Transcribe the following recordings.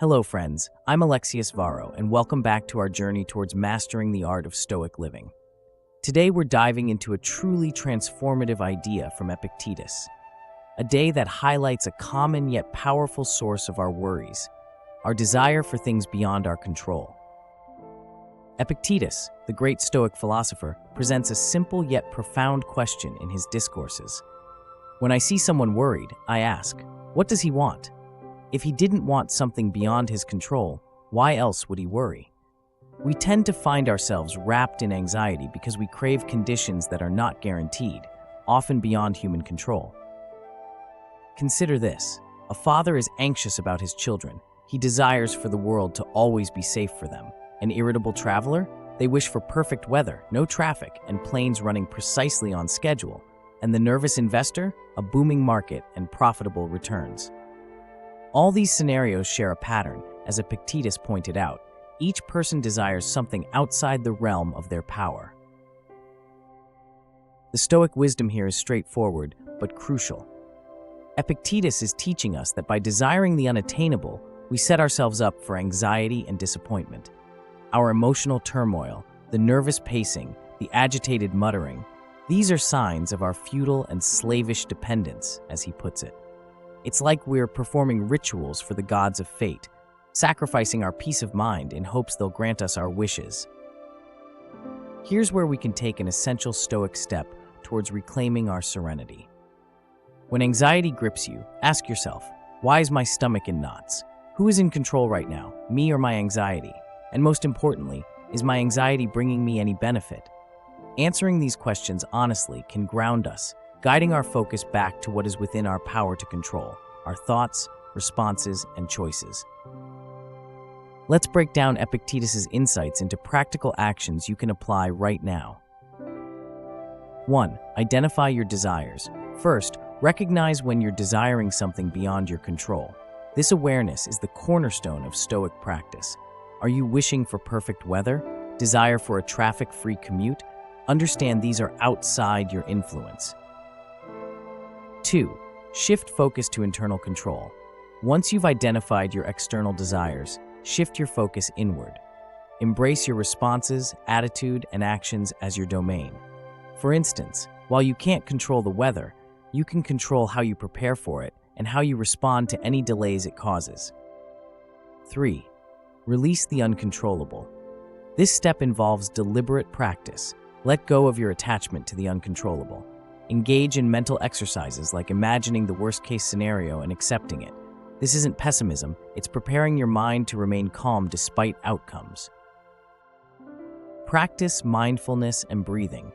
Hello, friends. I'm Alexius Varro, and welcome back to our journey towards mastering the art of Stoic living. Today, we're diving into a truly transformative idea from Epictetus, a day that highlights a common yet powerful source of our worries, our desire for things beyond our control. Epictetus, the great Stoic philosopher, presents a simple yet profound question in his discourses. When I see someone worried, I ask, what does he want? If he didn't want something beyond his control, why else would he worry? We tend to find ourselves wrapped in anxiety because we crave conditions that are not guaranteed, often beyond human control. Consider this. A father is anxious about his children. He desires for the world to always be safe for them. An irritable traveler? They wish for perfect weather, no traffic, and planes running precisely on schedule. And the nervous investor? A booming market and profitable returns. All these scenarios share a pattern, as Epictetus pointed out. Each person desires something outside the realm of their power. The Stoic wisdom here is straightforward, but crucial. Epictetus is teaching us that by desiring the unattainable, we set ourselves up for anxiety and disappointment. Our emotional turmoil, the nervous pacing, the agitated muttering, these are signs of our futile and slavish dependence, as he puts it. It's like we're performing rituals for the gods of fate, sacrificing our peace of mind in hopes they'll grant us our wishes. Here's where we can take an essential Stoic step towards reclaiming our serenity. When anxiety grips you, ask yourself, why is my stomach in knots? Who is in control right now, me or my anxiety? And most importantly, is my anxiety bringing me any benefit? Answering these questions honestly can ground us, guiding our focus back to what is within our power to control, our thoughts, responses, and choices. Let's break down Epictetus's insights into practical actions you can apply right now. 1. Identify your desires. First, recognize when you're desiring something beyond your control. This awareness is the cornerstone of Stoic practice. Are you wishing for perfect weather? Desire for a traffic-free commute? Understand these are outside your influence. 2. Shift focus to internal control. Once you've identified your external desires, shift your focus inward. Embrace your responses, attitude, and actions as your domain. For instance, while you can't control the weather, you can control how you prepare for it and how you respond to any delays it causes. 3. Release the uncontrollable. This step involves deliberate practice. Let go of your attachment to the uncontrollable. Engage in mental exercises like imagining the worst-case scenario and accepting it. This isn't pessimism, it's preparing your mind to remain calm despite outcomes. Practice mindfulness and breathing.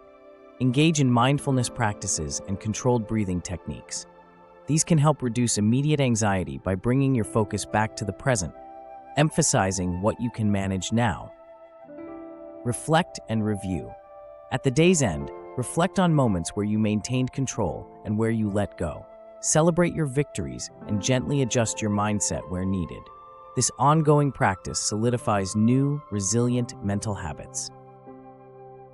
Engage in mindfulness practices and controlled breathing techniques. These can help reduce immediate anxiety by bringing your focus back to the present, emphasizing what you can manage now. Reflect and review. At the day's end, reflect on moments where you maintained control and where you let go. Celebrate your victories and gently adjust your mindset where needed. This ongoing practice solidifies new, resilient mental habits.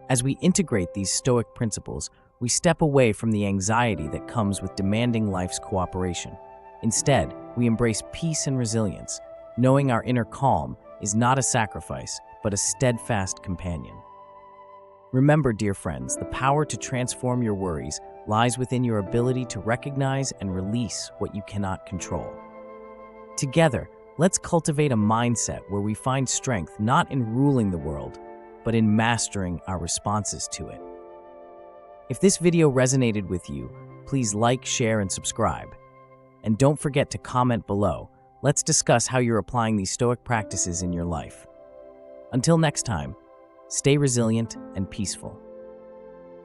As we integrate these Stoic principles, we step away from the anxiety that comes with demanding life's cooperation. Instead, we embrace peace and resilience, knowing our inner calm is not a sacrifice, but a steadfast companion. Remember, dear friends, the power to transform your worries lies within your ability to recognize and release what you cannot control. Together, let's cultivate a mindset where we find strength not in ruling the world, but in mastering our responses to it. If this video resonated with you, please like, share, and subscribe. And don't forget to comment below. Let's discuss how you're applying these Stoic practices in your life. Until next time, stay resilient and peaceful.